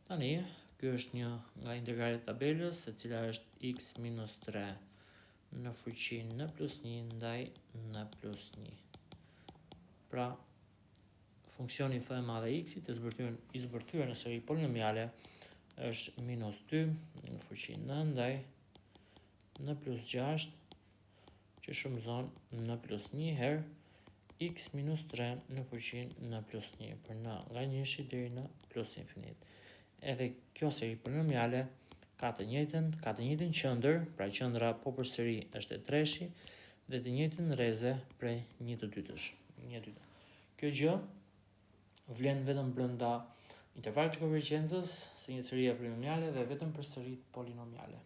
Speaker 1: Tani, ky është një nga integralet tabelës, e cila është x minus 3 në fuqi n plus 1 ndaj n plus 1. Pra, funksioni f e madhe x-it i zbërthyer në seri polinomiale është -2 në fuqi n ndaj n plus 6, që shumëzon n plus 1 herë x minus 3 në fuqi n plus 1 për n nga 1 deri në plus infinit. Edhe kjo seri polinomiale ka të njëjtën qendër, pra qendra po përsëri është e 3-shi, dhe të njëjtën rreze prej 1/2-sh. Kjo gjë vlen vetëm brenda intervalit të konvergjencës si një seri polinomiale dhe vetëm për seritë polinomiale.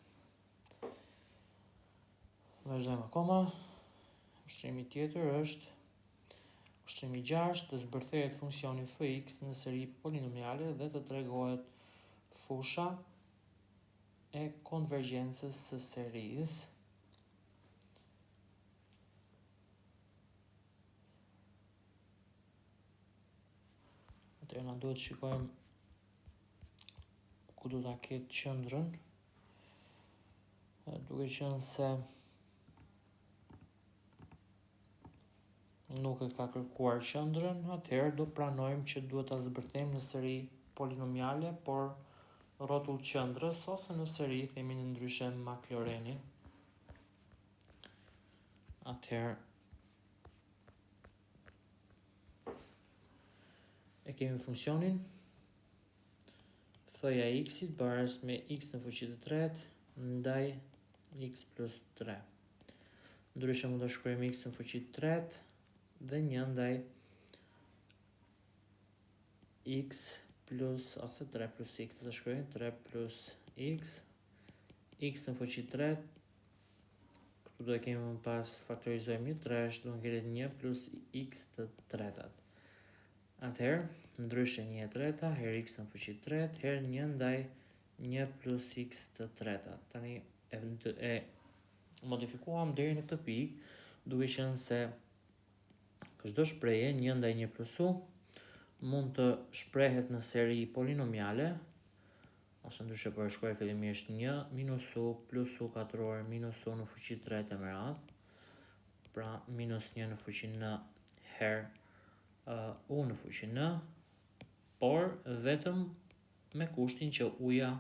Speaker 1: Vazhdojmë akoma. Ushtrimi tjetër është ushtrimi 6, të zbërthehet funksioni fx në seri polinomiale dhe të tregohet fusha e konvergjencës së serisë na duhet shikojmë ku do ta ketë qendrën, duke qenë se nuk e ka kërkuar qendrën, atëherë do pranojmë që duhet ta zbërthejmë në seri polinomiale, por rrotull qendrës, ose në seri, themi në ndryshe Maclaurini. Atëherë e kemi funksionin f-ja e x-it barës me x në fuqi të tretë ndaj x plus 3. Ndryshe mund të shkruajmë x në fuqi të tretë dhe 1 ndaj x plus, ose 3 plus x, të shkruajmë 3 plus x në fuqi të tretë, këtu do e kemi më pas faktorizojmë një 3, do në keret 1 plus x të tretat. Atëherë, ndryshe 1 e treta, her x në fuqi të tretë, her 1 ndaj 1 plus x të tretat. Tani e modifikuam deri në këtë pikë, duke qenë se çdo shprehje 1 ndaj 1 plus u mund të shprehet në seri polinomiale, ose ndryshe për shkruaj fillimisht 1 minus u plus u katror minus u në fuqi të tretë me radhë, pra minus 1 në fuqi n her u në fuqi n, por vetëm me kushtin që uja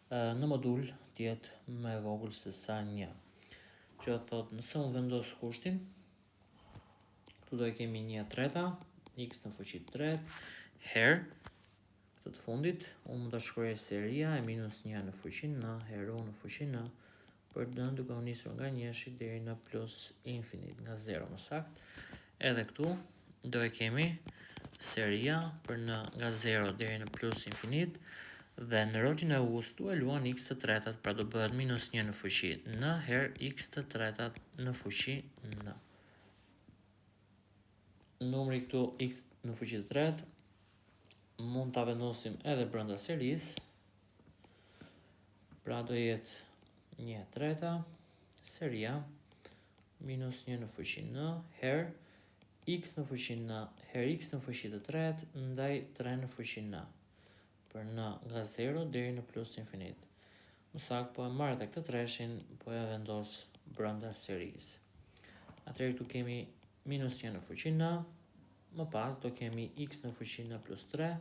Speaker 1: në modul tjetë më e vogël se sa 1. Që do të thotë, nëse unë vendos kushtin, këtu do e kemi 1 treta, x në fuqi të tretë, her, këtë të fundit, unë më të shkruaj seria e minus 1 në fuqi n, her u në fuqi n, për dënë duke u nisur nga 1 deri në plus infinit, nga 0 më sakt. Edhe këtu do e kemi seria për në nga 0 deri në plus infinit, dhe në rrotin e u-s tu e luan x të tretat, pra do bëhet minus 1 në fuqi n her x të tretat në fuqi n. Numri këtu x në fuqi të tretë mund ta vendosim edhe brenda serisë, pra do jetë 1 treta seria minus 1 në fuqi n her x në fuqi n her x në fuqi të tretë ndaj 3 në fuqi n, për n nga 0 deri në plus infinit. Më saktë po e marrë të këtë treshin, po e vendos brenda serisë. Atëherë këtu kemi minus 1 në fuqi n, më pas do kemi x në fuqi n plus 3,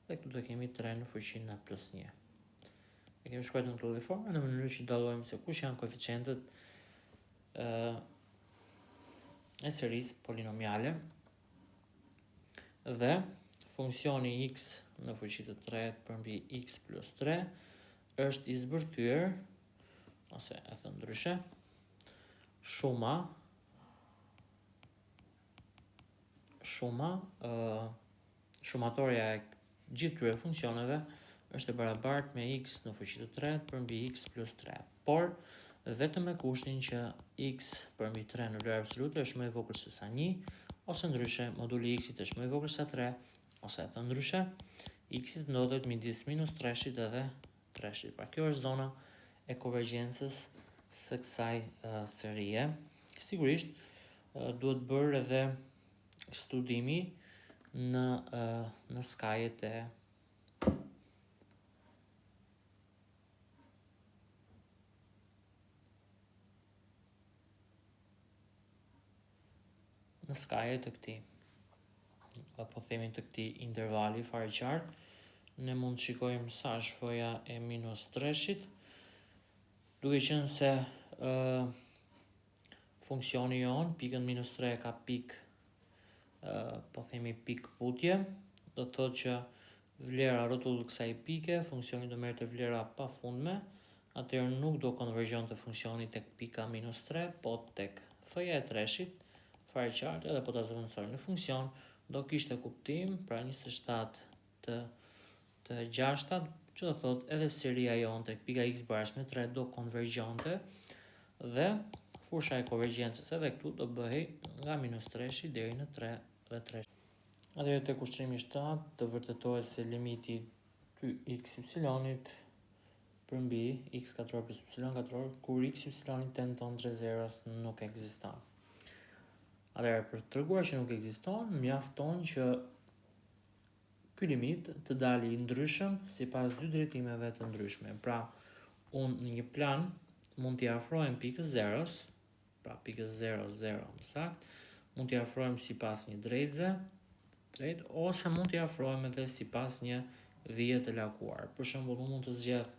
Speaker 1: dhe këtu do kemi 3 në fuqi n plus 1. E kemi shkruar në këtë lloj forme në mënyrë që dallojmë se kush janë koeficientët e serisë polinomiale, dhe funksioni x në fuqi të tretë përmbi x plus 3 është i zbërthyer, ose e thënë ndryshe, shumatorja e gjithë këtyre funksioneve është e barabartë me x në fuqi të tretë përmbi x plus 3, por vetëm me kushtin që x përmbi 3 në vlerë absolute është më i vogël se sa 1, ose ndryshe moduli x-it është më i vogël se 3, ose e thënë ndryshe, x-it ndodhet midis minus 3-shit edhe 3-shit. Pra kjo është zona e konvergjencës së kësaj serie. Sigurisht duhet bërë edhe studimi në skajet e të këtij, apo themi të këtij intervali fare qartë, ne mund të shikojmë sa është f-ja e minus 3-shit, duke qenë se funksioni jon, pikën minus 3 ka pik, po themi pik putje, do të thotë që vlera rrotull kësaj pike, funksioni do merrte vlera pafundme, atëherë nuk do konvergjon të funksioni tek pika minus 3, po tek f-ja e 3-shit, fare qartë, edhe po ta zëvendësojmë në funksion, do kishte kuptim, pra 27 të gjashtat, që do thotë edhe seria jon tek pika x barës me 3 do konvergjonte, dhe fusha e konvergjencës edhe këtu do bëhej nga minus 3 deri në 3 dhe 3. Atëherë tek ushtrimi 7 të vërtetohet se limiti ty x y-it përmbi x katror plus y katror, kur x y tenton drejt zeros nuk ekziston. Atëherë për të treguar që nuk ekziston, mjafton që ky limit të dalë i ndryshëm sipas dy drejtimeve të ndryshme. Pra, unë në një plan mund t'i afrohem pikës zeros, pra pikës 0, 0 më sakt, mund t'i afrohem sipas një drejtëse, ose mund t'i afrohem edhe sipas një vije të lakuar. Për shembull, unë mund të zgjedh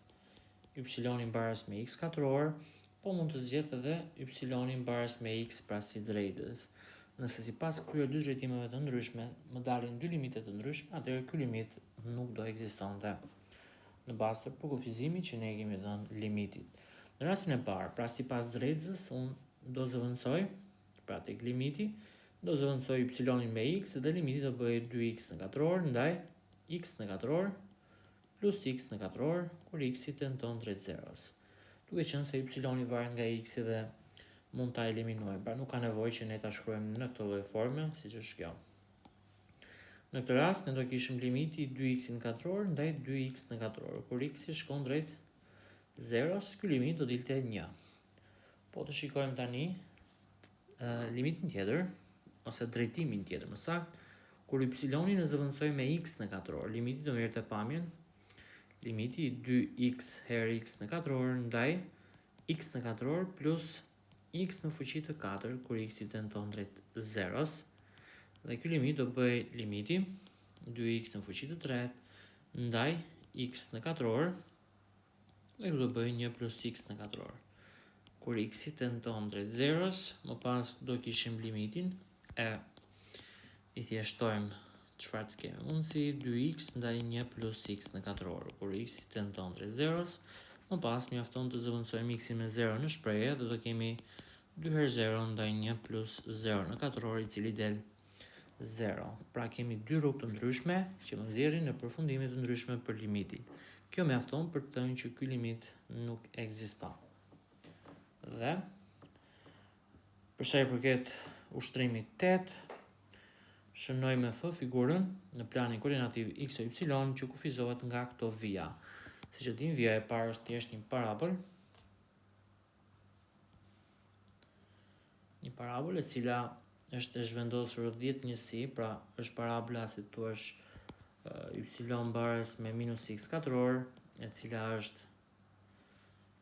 Speaker 1: y-in barës me x katror, po mund të zgjedh edhe y-in barës me x pra si drejtës. Nëse sipas këtyre dy drejtimeve të ndryshme më dalin dy limite të ndryshme, atëherë ky limit nuk do ekzistonte. në bazë të përkufizimit që ne kemi dhënë limitit. Në rastin e parë, pra sipas drejtësës, unë do zëvendësoj, pra tek limiti, do zëvendësoj y me x dhe limiti do bëj 2x në katror ndaj x në katror plus x në katror, kur x-i tenton drejt zeros. Duke qenë se y varet nga x-i dhe mund ta eliminojmë, pra nuk ka nevojë që ne ta shkruajmë në këtë lloj forme, siç është kjo. Në këtë rast, ne do kishim limiti 2x në katror ndaj 2x në katror, kur x-i shkon drejt zeros, ky limit do dilte 1. Po të shikojmë tani limitin tjetër, ose drejtimin tjetër më saktë, kur y-i në zëvendësoj me x në katror, limiti do merret te pamjen limiti 2x herë x në katror ndaj x në katror plus x në fuqi të 4, kur x-i tenton drejt zeros, dhe ky limit do bëj limiti 2x në fuqi të 3 ndaj x në katror, dhe do bëj 1 plus x në katror. Kur x-i tenton drejt zeros, më pas do kishim limitin e i thjeshtojmë çfarë të kemi mundësi 2x ndaj 1 plus x në katror, kur x-i tenton drejt zeros, më pas mjafton të zëvendësojmë x-in me 0 në shprehje dhe do kemi 2 herë 0 ndaj 1 plus 0 në katror, i cili del 0. Pra kemi dy rrugë të ndryshme që më nxjerrin në përfundime të ndryshme për limitin. Kjo mjafton për të thënë që ky limit nuk ekziston. Dhe për sa i përket ushtrimit 8, shënoj me f figurën në planin koordinativ x o y që kufizohet nga këto vija. Siç e dim, vija e parë është thjesht një parabol e cila është e zhvendosur 10 njësi, pra është parabola si thua y barës me minus x katror, e cila është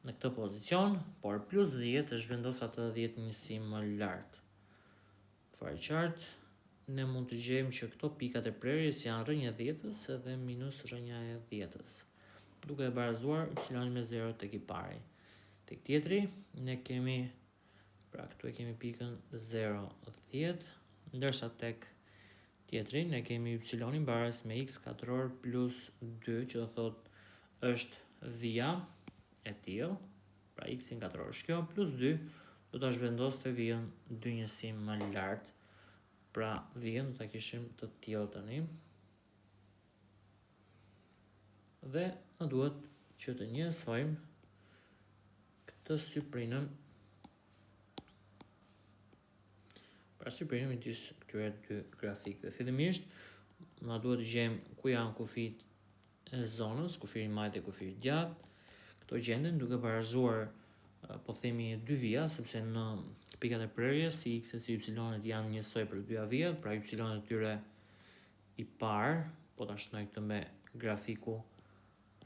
Speaker 1: në këtë pozicion, por plus 10 është vendosur atë 10 njësi më lart. Fare qartë, ne mund të gjejmë që këto pikat e prerjes janë rrënja e 10-s edhe minus rrënja e 10-s, duke e barazuar y me 0 tek i pari. Tek tjetri, ne kemi, pra këtu e kemi pikën 0, 10, ndërsa tek tjetri ne kemi y barës me x katror plus 2, që do thot është vija e tillë, pra x-in katror është kjo, plus 2, do ta zhvendos të vijën 2 njësi më lart. Pra vijën do ta kishim të tillë tani. Dhe na duhet që të njësojmë këtë syprinën. Pra syprinën midis këtyre dy grafikëve. Fillimisht na duhet të gjejmë ku janë kufijt e zonës, kufiri i majt e kufiri i djathtë. Këto gjenden duke barazuar po themi dy vija, sepse në pikat e prerjes si x si y-et janë njësoj për dyja vijat, pra y-et e tyre i parë, po ta shnoj këtë me grafiku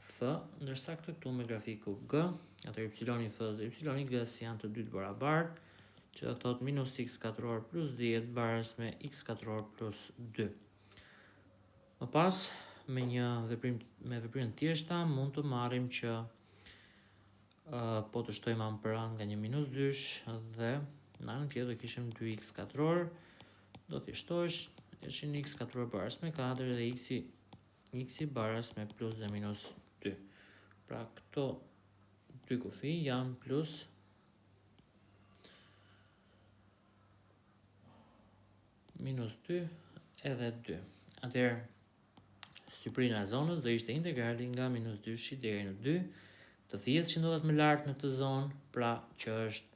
Speaker 1: f, ndërsa këtu me grafiku g, atë y-i f dhe y-i g si janë të dy të barabartë, që do thot minus x katror plus 10 barës me x katror plus 2. Më pas, me veprim thjeshta, mund të marrim që po të shtojmë anë për anë nga një minus 2 dhe në anën tjetër do kishim 2x katror, do t'i shtosh, ishin x katror barës me 4 dhe x-i barës me plus dhe minus 2. Pra këto dy kufi janë plus minus 2 edhe 2. Atëherë, syprina e zonës do ishte integrali nga minus 2 deri në 2, të thjeshtë që ndodhet më lart në këtë zonë, pra që është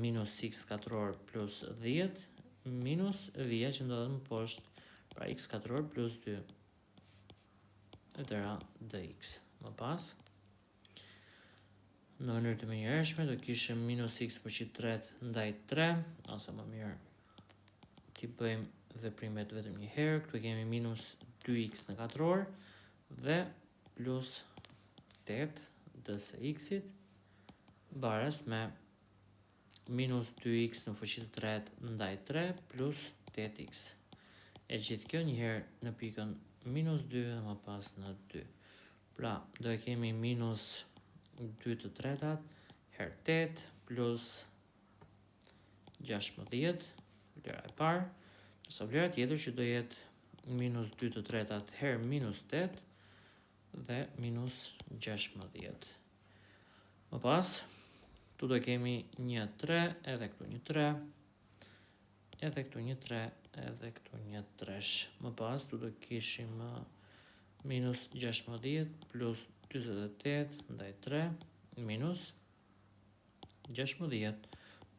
Speaker 1: minus x katror plus 10, minus vija që ndodhet më poshtë, pra x katror plus 2, etera dx. Më pas, në mënyrë të menjëhershme, do kishim minus x përqindje 3 ndaj 3, ose më mirë t'i bëjmë veprimet vetëm një herë. Këtu kemi minus 2x në katror dhe plus 8 ds e x-it barës me minus 2x në fuqi të 3 ndaj 3 plus 8x. E gjithë kjo njëherë në pikën minus 2 dhe më pas në 2. Pra, do e kemi minus 2 të tretat her 8 plus 16, vlera e parë, nësa vlera tjetër që do jetë minus 2 të tretat her minus 8 dhe minus 16. Më pas, tu do kemi një 3, edhe këtu një 3, edhe këtu një 3, edhe këtu një 3. Më pas, tu do kishim minus 16 plus 28 ndaj 3, minus 16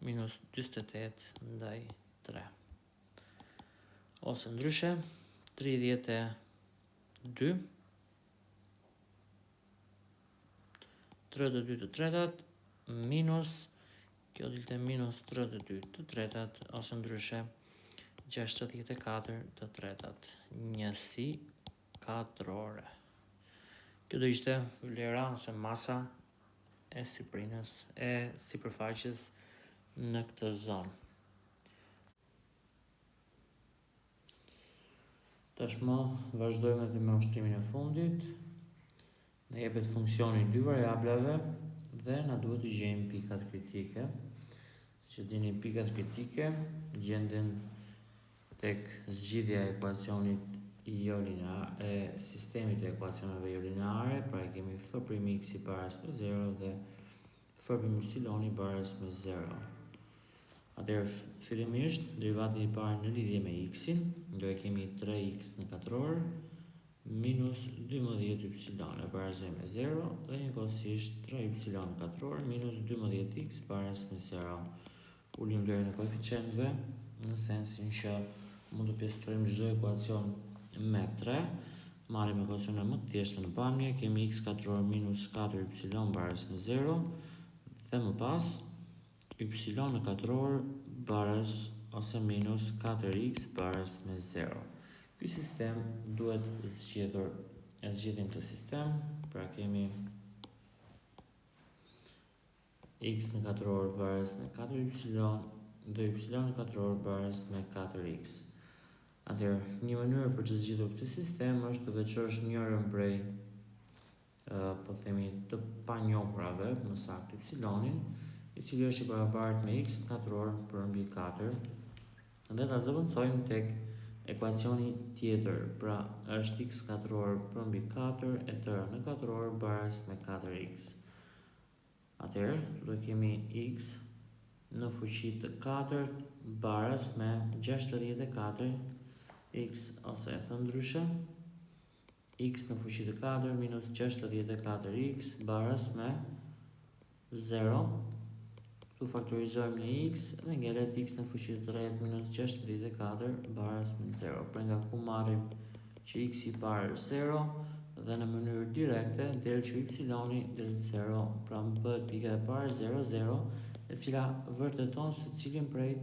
Speaker 1: minus 28 ndaj 3. Ose ndryshe, 32, 32 të tretat, minus, kjo dilte minus 32 të tretat, ose ndryshe, 64 të tretat, njësi katrore. Kjo do ishte vlera ose masa e siprinës e sipërfaqes në këtë zonë. Tashmë vazhdojmë edhe me ushtrimin e fundit. Ne jepet funksioni 2 variablave dhe na duhet të gjejmë pikat kritike. Siç e dini, pikat kritike gjenden tek zgjidhja e ekuacionit jo linear e sistemit të ekuacioneve jo lineare, pra kemi f' x i bares me 0 dhe f' y i bares me 0. Atëherë, fillimisht, derivati i parë në lidhje me x-in, do e kemi 3x në katror minus 12y e bares me 0 dhe njëkohësisht 3y në katror minus 12x bares me 0. Ulim vlerën e koeficientëve në sensin që mund të pjesëtojmë çdo ekuacion me 3, marrim ekuacionin më të thjeshtë në pamje, kemi x katror minus 4y bares me 0 dhe më pas y në katror bares ose minus 4x bares me 0. Ky sistem duhet zgjedhur. E zgjidhim të sistem, pra kemi x në katror bares me 4y dhe y në katror bares me 4x. Atëherë, një mënyrë për të zgjidhur këtë sistem është të veçosh njërin prej po themi të panjohurave, më saktë y-in, i cili është i barabartë me x katror përmbi 4, dhe ta zëvendësojmë tek ekuacioni tjetër, pra është x katror përmbi 4 e tëra në katror bares me 4x. Atëherë, do kemi x në fuqi të 4 bares me 64 x, ose e thënë ndryshe, x në fuqi të 4 minus 64x bares me 0. Tu faktorizojmë në x dhe ngelet x në fuqi të 3 minus 64 bares me 0. Për nga ku marrim që x i parë 0 dhe në mënyrë direkte del që y del 0, pra më bëhet pika e parë 0, 0, e cila vërteton se cilin prej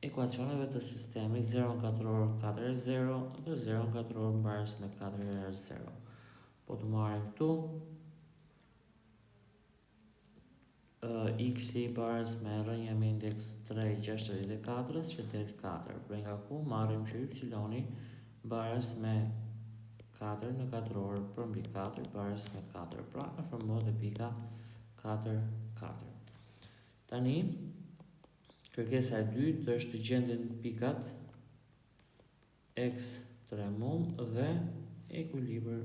Speaker 1: ekuacioneve të sistemit 0 në katror 4 e 0 dhe 0 në katror bares me 4 e 0. Po të marrim këtu x i bares me rënja me indeks 3,64 që del 4. Për nga ku marrim që y bares me 4 në katror përmbi 4 bares me 4. Pra në formohet e pika 4, 4. Tani, kërkesa e dytë është të gjenden pikat ekstremum dhe ekuilibër.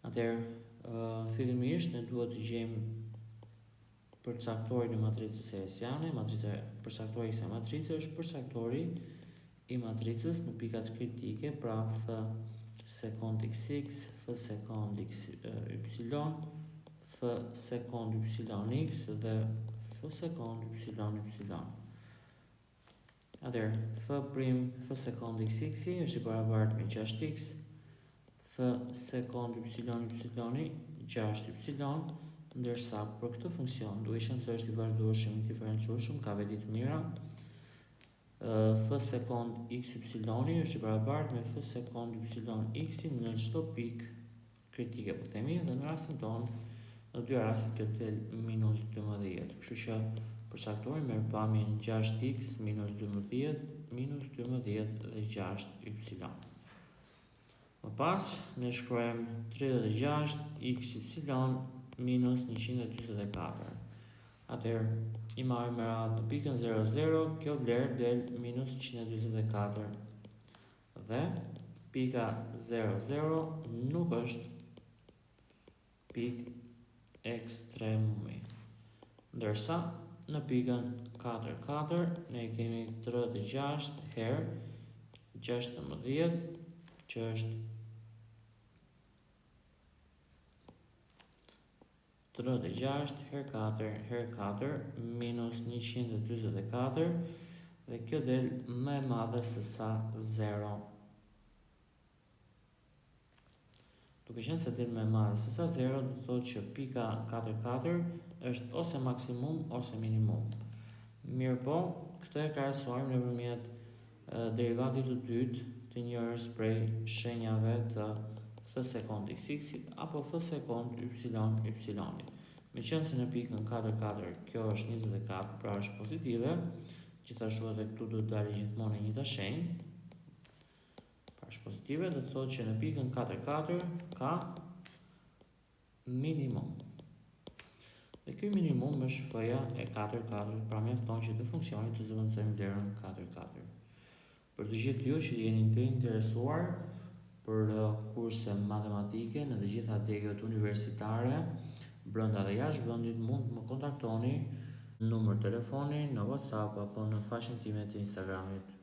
Speaker 1: Atëherë, fillimisht ne duhet të gjejmë përcaktorin e matricës hessiane. Përcaktori i kësaj matrice është përcaktori i matricës në pikat kritike, pra f sekond xx, f sekond y, f sekond yx dhe f sekond y. Atëherë, f sekond xx është i barabartë me 6x, f sekond y 6y, ndërsa për këtë funksion duheshëm se është i vazhdueshëm, i diferencueshëm, ka veti të mira. F sekond xy është i barabartë me f sekond yx në çdo pikë kritike, po themi, dhe në rastin tonë në dy rastet kjo del minus 12. Kështu që përcaktojmë me pamjen 6x minus 12 dhe 6y. Më pas, ne shkruajmë 36 xy minus 124. Atëherë, i marrim me radhë në pikën 0, 0, kjo vlerë del minus 124 dhe pika 00 nuk është pik ekstremumi. Ndërsa në pikën 44 ne kemi 36 herë 16 që është 36 herë 4 herë 4 minus 144 dhe kjo del më e madhe se sa 0. Duke qenë se del më e madhe se sa 0, do të thotë që pika 44 është ose maksimum ose minimum. Mirë po, këtë e krahasojmë nëpërmjet derivatit të dytë të njërës prej shenjave të f sekond x-it apo f sekond y-it. Me qenë se në pikën 44 kjo është 24, pra është pozitive, gjithashtu edhe këtu do të dalë gjithmonë e njëjta shenjë, pra është pozitive, do të thotë që në pikën 44 ka minimum. Dhe ky minimum është f-ja e 4,4, pra mjafton që të funksionit të zëvendësojmë vlerën 4,4. Për të gjithë ju që jeni të interesuar për kurse matematike në të gjitha degët universitare, brenda dhe jashtë vendit, mund të më kontaktoni në numër telefoni, në WhatsApp apo në faqen time të Instagramit.